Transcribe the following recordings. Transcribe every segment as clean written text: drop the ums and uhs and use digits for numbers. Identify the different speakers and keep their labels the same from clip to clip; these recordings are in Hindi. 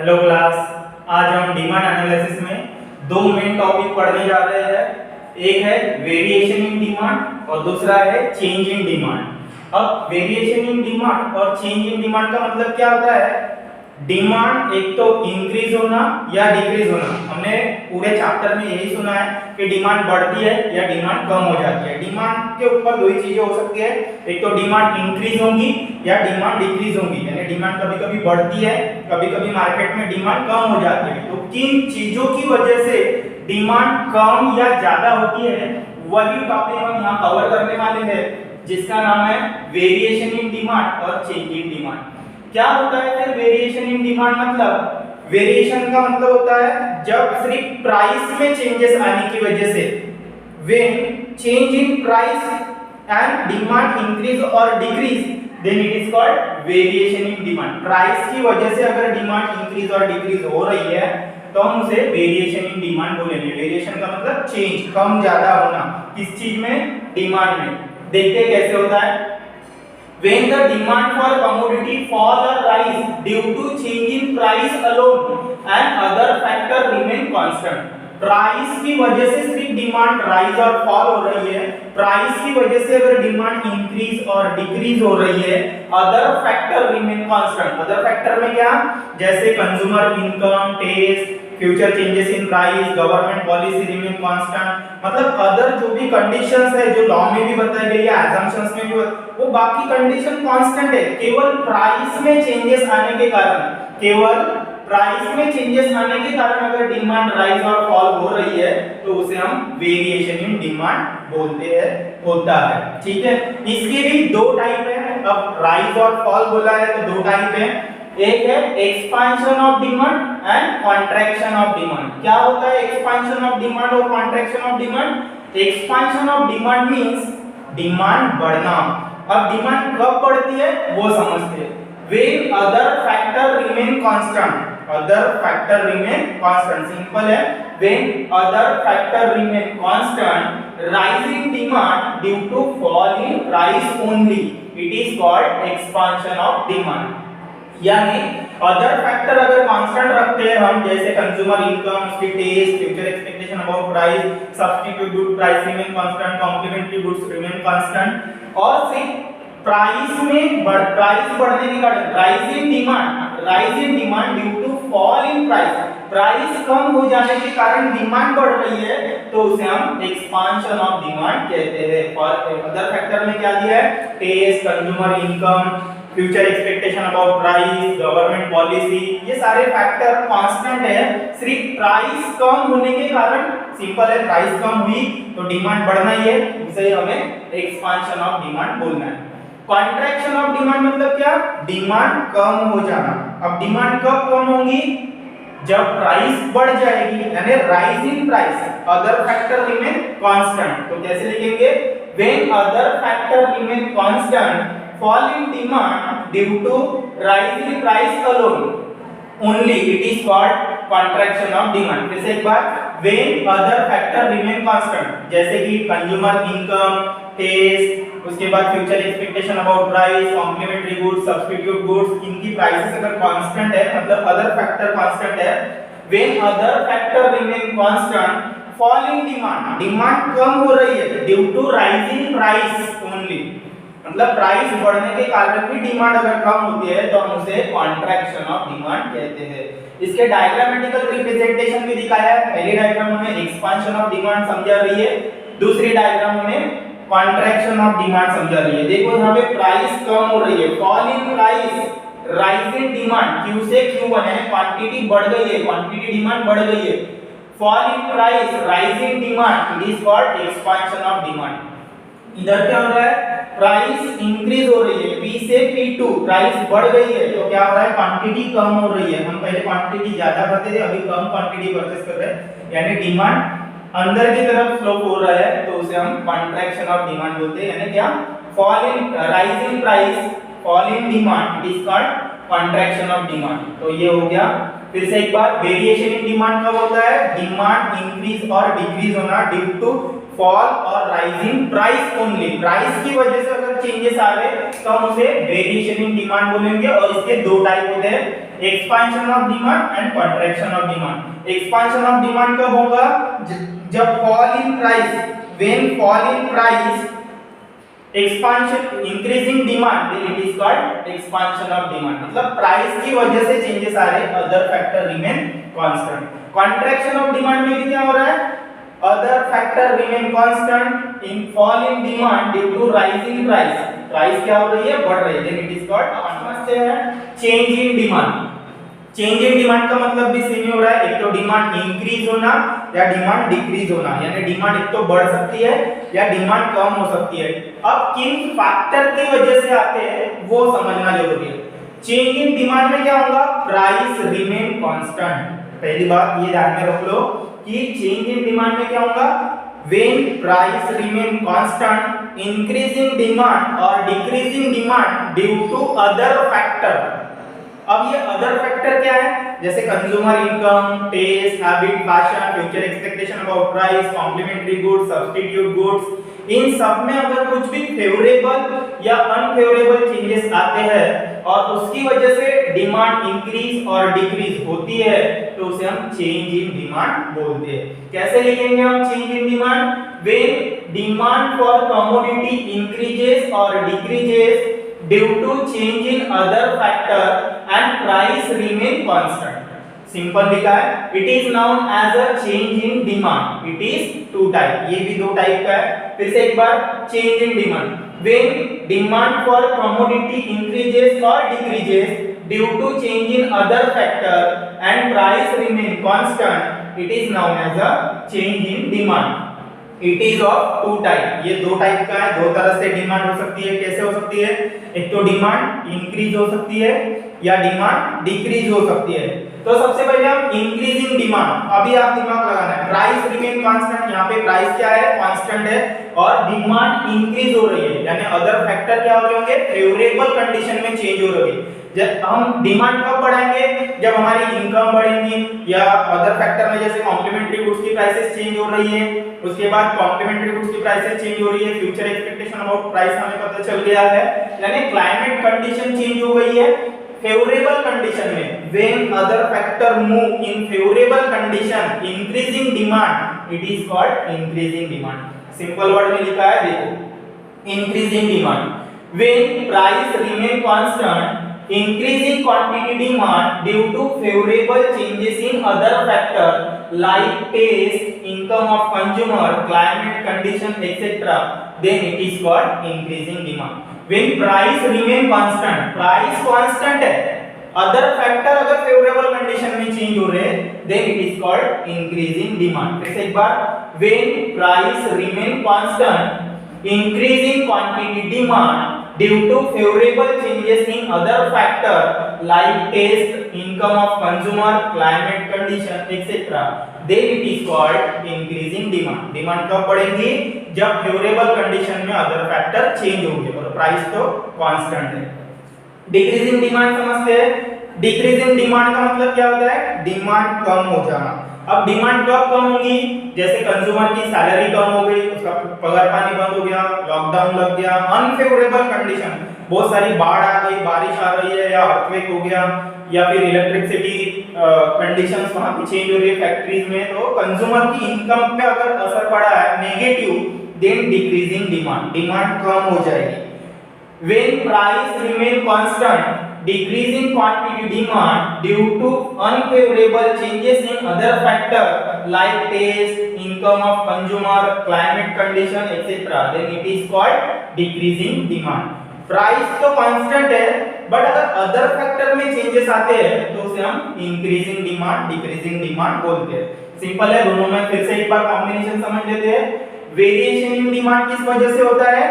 Speaker 1: Hello class. आज हम डिमांड एनालिसिस में दो मेन टॉपिक पढ़ने जा रहे हैं। एक है वेरिएशन इन डिमांड और दूसरा है चेंज इन डिमांड। अब वेरिएशन इन डिमांड और चेंज इन डिमांड का मतलब क्या होता है? डिमांड एक तो इंक्रीज होना या डिक्रीज होना। हमने पूरे चैप्टर में यही सुना है कि डिमांड बढ़ती है या डिमांड कम हो जाती है। डिमांड के ऊपर दो ही चीजें हो सकती है, एक तो डिमांड इंक्रीज होगी या डिमांड डिक्रीज होगी। यानी डिमांड कभी-कभी बढ़ती है, कभी-कभी मार्केट में डिमांड कम हो जाती है। तो किन चीजों की वजह से डिमांड कम या ज्यादा होती है, वही टॉपिक हम यहाँ कवर करने वाले हैं, जिसका नाम है वेरिएशन इन डिमांड और चेंज इन डिमांड। क्या होता है फिर वेरिएशन इन डिमांड? मतलब वेरिएशन का मतलब होता है जब सिर्फ प्राइस में चेंजेस आने की वजह से, when change in price and demand increase और decrease, then it is called variation in demand. Price की वजह से अगर डिमांड इंक्रीज और डिक्रीज हो रही है तो हम उसे वेरिएशन इन डिमांड बोलेंगे। वेरिएशन का मतलब चेंज, कम ज्यादा होना। किस चीज में? डिमांड में। देखते कैसे होता है। When the demand for commodity fall or rise due to change in price alone and other factor remain constant. Price की वजह से सिर्फ डिमांड राइज और फॉल हो रही है, प्राइस की वजह से अगर डिमांड इंक्रीज और डिक्रीज हो रही है, other factor remain constant. Other factor में क्या? जैसे consumer income, taste, future changes in price, government policy remain constant. मतलब अदर जो भी कंडीशंस है जो लॉ में भी बताई गई है, असम्पशंस में भी, वो बाकी कंडीशन कांस्टेंट है। केवल प्राइस में चेंजेस आने के कारण, केवल प्राइस में चेंजेस आने के कारण अगर डिमांड राइज और फॉल हो रही है तो उसे हम वेरिएशन इन डिमांड बोलते हैं, होता है। ठीक है, इसके भी दो टाइप है। अब राइज और फॉल बोला है तो दो टाइप है। एक है expansion of demand and contraction of demand. क्या होता है एक्सपेंशन ऑफ डिमांड और contraction of demand? Expansion of demand means demand बढ़ना। अब डिमांड कब बढ़ती है वो समझते हैं। When other factor remain constant, other factor remain constant, simple है। When other factor remain constant, rising demand due to fall in price only, it is called expansion of demand। यानी अदर फैक्टर अगर कांस्टेंट रखते हैं हम, जैसे कंज्यूमर इनकम, उसकी taste, future expectation about price, substitute good price remain constant, complementary goods remain constant, और सिर्फ प्राइस में प्राइस बढ़ने के कारण rise in demand due to fall in price, price कम हो जाने के कारण डिमांड बढ़ रही है तो उसे हम एक्सपेंशन ऑफ डिमांड कहते हैं। और अदर फैक्टर में क्या दिया है? Taste, consumer income, future expectation about price, government policy, ये सारे फैक्टर कांस्टेंट है। सिर्फ प्राइस कम होने के कारण, सिंपल है, प्राइस कम हुई तो डिमांड बढ़ना ही है, इसे हमें एक्सपेंशन ऑफ डिमांड बोलना है। कॉन्ट्रैक्शन ऑफ डिमांड मतलब क्या? डिमांड कम हो जाना। अब डिमांड कब कम होगी? जब प्राइस बढ़ जाएगी, यानी rise in price, other factor remain constant. तो कैसे लिखेंगे? When other factor remain constant, fall in demand due to rise in price alone only, it is called contraction of demand। फिर से एक बार, when other factor remain constant, जैसे कि कंज्यूमर इनकम, टेस्ट, उसके बाद future expectation about price, complementary goods, substitute goods, इनकी प्राइसेस अगर कांस्टेंट है, मतलब अदर फैक्टर कांस्टेंट है, when other factor remain constant, fall in demand, demand कम हो रही है due to rising price only, मतलब प्राइस बढ़ने के कारण भी डिमांड अगर कम होती है तो हम उसे कॉन्ट्रैक्शन ऑफ डिमांड कहते हैं। इसके डायग्रामेटिकल रिप्रेजेंटेशन भी दिखाया है। पहली डायग्राम में एक्सपेंशन ऑफ डिमांड समझा रही है, दूसरी डायग्राम में कॉन्ट्रैक्शन ऑफ डिमांड समझा रही है। देखो यहाँ पे प्राइस कम हो रही है, fall in price, rise in demand, Q से Q1 है, क्वांटिटी बढ़ गई है, क्वांटिटी डिमांड बढ़ गई है। Fall in price, rise in demand, it is called expansion of demand. इधर क्या हो रहा है? प्राइस इंक्रीज हो रही है, P से P2 प्राइस बढ़ गई है तो क्या हो रहा है? क्वांटिटी कम हो रही है। हम पहले क्वांटिटी ज्यादा करते थे, अभी कम क्वांटिटी परचेस कर रहे हैं, यानी डिमांड अंदर की तरफ स्लो हो रहा है तो उसे हम कॉन्ट्रैक्शन ऑफ डिमांड बोलते हैं। यानी क्या? Fall in, rise in price, fall in demand, it is called contraction of demand. तो ये हो गया। फिर से एक बार, वेरिएशन इन डिमांड कब होता है? डिमांड इंक्रीज और डिक्रीज होना ड्यू टू फॉल और राइजिंग प्राइस ओनली, प्राइस की वजह से अगर चेंजेस आ रहे तो हम उसे वेरिएशन इन डिमांड बोलेंगे। और इसके दो टाइप होते हैं, expansion of demand and contraction of demand. Expansion of demand कब होगा, जब fall in price, when fall in price expansion increasing demand, then it is called expansion of demand. मतलब प्राइस की वजह से चेंजेस आ रहे, other factor remain constant. Contraction of demand में भी क्या हो रहा है, other factor remain constant in fall in demand due to rise in price, price क्या हो रही है, बढ़ रही है, देन इट इज कॉल्ड। समझते हैं change in demand. Change in demand का मतलब भी सेम हो रहा है, एक तो डिमांड इंक्रीज होना या डिमांड डिक्रीज होना, यानी डिमांड एक तो बढ़ सकती है या डिमांड कम हो सकती है। अब किन फैक्टर की वजह से आते हैं वो समझना जरूरी है। चेंज इन डिमांड में क्या होगा, प्राइस रिमेन कांस्टेंट। पहली बात ये ध्यान में रख लो कि चेंज इन डिमांड में क्या होगा, when price remain constant increasing demand और decreasing demand due to other factor. अब ये अदर फैक्टर क्या है, जैसे consumer income, taste, habit, fashion, future expectation about price, complementary goods, substitute goods, इन सब में अगर कुछ भी फेवरेबल या अनफेवरेबल चेंजेस आते हैं और उसकी वजह से डिमांड इंक्रीज और डिक्रीज होती है तो उसे हम चेंज इन डिमांड बोलते हैं। कैसे लिखेंगे हम change in demand, when demand for commodity increases और decreases due to change in other factor and price remain constant। Simple लिखा है, it is known as a change in demand। it is two type, ये भी दो टाइप का है। फिर से एक बार, change in demand, when demand for commodity increases or decreases due to change in other factor and price remain constant, it is known as a change in demand। It is of two type, ये दो टाइप का है, दो तरह से डिमांड हो सकती है। कैसे हो सकती है, एक तो डिमांड इंक्रीज हो सकती है या डिमांड डिक्रीज हो सकती है। तो सबसे पहले हम इंक्रीजिंग डिमांड, अभी आप दिमाग लगाना है, प्राइस रिमेन कांस्टेंट, यहाँ पे प्राइस क्या है, कांस्टेंट है और डिमांड इंक्रीज हो रही है, यानी अदर फैक्टर क्या हो रहे होंगे, फेवरेबल कंडीशन में चेंज हो रही है। जब हम डिमांड कब बढ़ाएंगे, जब हमारी इनकम बढ़ेगी या अदर फैक्टर में जैसे कॉम्प्लीमेंट्री गुड्स की प्राइसेस चेंज हो रही है, उसके बाद कॉम्प्लीमेंट्री गुड्स की प्राइसेस चेंज हो रही है, फ्यूचर एक्सपेक्टेशन अबाउट प्राइस हमें पता चल गया है, यानी क्लाइमेट कंडीशन चेंज हो गई है फेवरेबल कंडीशन में। When other factor move in favourable condition increasing demand, it is called increasing demand. Simple word में लिखा है, देखो increasing demand, when price remain constant increasing quantity demand due to favorable changes in other factor like taste, income of consumer, climate condition, etc., then it is called increasing demand। when price remain constant, price constant है, other factor अगर favorable condition में change हो रहे then it is called increasing demand। फिर से एक बार, when price remain constant increasing quantity demand due to favorable changes in other factor like taste, income of consumer, climate condition, etc., then it is called increasing demand। Demand कब बढ़ेगी, जब फेवरेबल कंडीशन में अदर फैक्टर चेंज होंगे और प्राइस तो कांस्टेंट है। डिक्रीजिंग डिमांड समझते हैं, डिक्रीजिंग डिमांड का मतलब क्या होता है, डिमांड कम हो जाना। अब डिमांड कब कम होगी, जैसे कंज्यूमर की सैलरी कम हो गई, उसका पगार पानी बंद हो गया, लॉकडाउन लग गया, अनफेवरेबल कंडीशन, बहुत सारी बाढ़ आ गई, बारिश आ रही है या अर्थक्वेक हो गया या फिर इलेक्ट्रिसिटी कंडीशंस वहां पे चेंज हो रही है फैक्ट्रीज में, तो कंज्यूमर की इनकम पे अगर असर पड़ा है negative, then decreasing demand, demand कम हो जाएगी। When price remain constant, decreasing quantity demand due to unfavorable changes in other factor like taste, income of consumer, climate condition, etc., then it is called decreasing demand। Price तो कांस्टेंट है बट अगर अदर फैक्टर में चेंजेस आते हैं तो उसे हम इंक्रीजिंग डिमांड, डिक्रीजिंग डिमांड बोलते हैं। सिंपल है, दोनों में फिर से एक बार कॉम्बिनेशन समझ लेते हैं। वेरिएशन इन डिमांड किस वजह से होता है,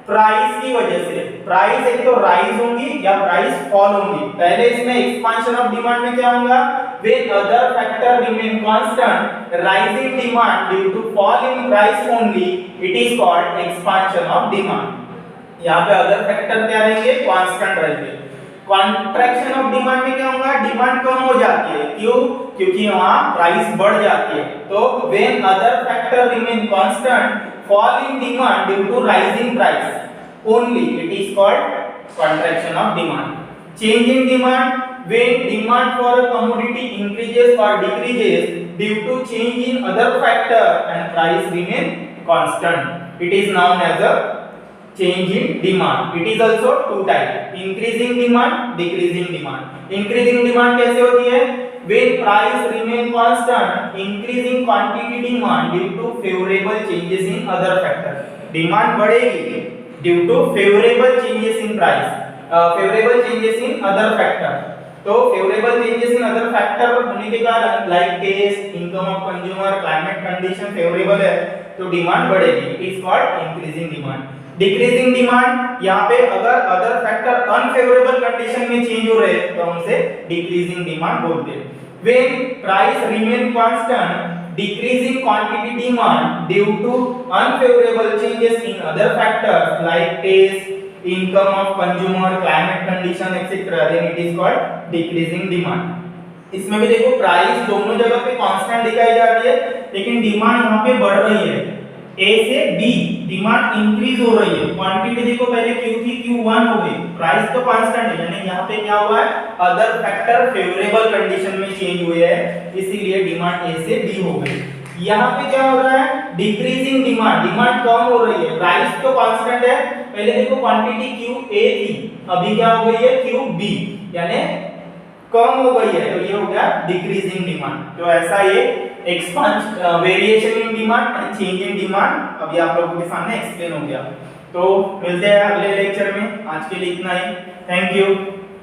Speaker 1: प्राइस की वजह से। प्राइस एक तो राइज होंगी या प्राइस फॉल होंगी। पहले इसमें एक्सपेंशन ऑफ डिमांड में क्या होगा, when other factor remain constant, rising demand due to fall in price only, it is called expansion of demand. यहां पे अदर फैक्टर क्या रहेंगे, कांस्टेंट रहेंगे। कॉन्ट्रैक्शन ऑफ डिमांड में क्या होगा, डिमांड कम हो जाती है, क्यों? क्योंकि वहां प्राइस बढ़ जाती है। तो when other factor remain constant, fall in demand due to rising price only, it is called contraction of demand. Change in demand, when demand for a commodity increases or decreases due to change in other factor and price remain constant, it is known as a change in demand. It is also two type, increasing demand, decreasing demand. Increasing demand कैसे होती है? When price remain constant, increasing quantity demand due to favorable changes in other factor. Demand बढ़ेगी due to favorable changes in price, favorable changes in other factor. तो favorable changes in other factor होने के कारण like taste, income of consumer, climate condition favorable है तो डिमांड बढ़ेगी, it is called increasing demand. Decreasing demand, यहाँ पे अगर other factor unfavorable condition में change हो रहे हैं तो हम उसे decreasing demand बोलते हैं. When price remain constant, decreasing quantity demand due to unfavorable changes in other factors like taste, income of consumer, climate condition etc, then it is called decreasing demand. इसमें भी देखो प्राइस दोनों जगह पे कांस्टेंट दिखाई जा रही है लेकिन डिमांड यहाँ पे बढ़ रही है. A से B डिमांड इंक्रीज हो रही है. क्वांटिटी देखो पहले Q थी Q1 हो गई, प्राइस तो कांस्टेंट है यानी यहाँ पे क्या हुआ है, अदर फैक्टर फेवरेबल कंडीशन में चेंज हुए हैं इसीलिए डिमांड A से B हो गई. यहाँ पे क्या हो रहा है, डिक्रीजिंग डिमांड, डिमांड कम हो रही है, प्राइस तो कांस्टेंट है. पहले देखो क्वांटिटी QA थी अभी क्या हो गई है QB यानी कम हो गई है तो ये हो गया डिक्रीजिंग डिमांड. तो ऐसा ये expansion, variation in demand and change in demand अभी आप लोगों के सामने एक्सप्लेन हो गया. तो मिलते हैं अगले लेक्चर में, आज के लिए इतना ही. Thank you.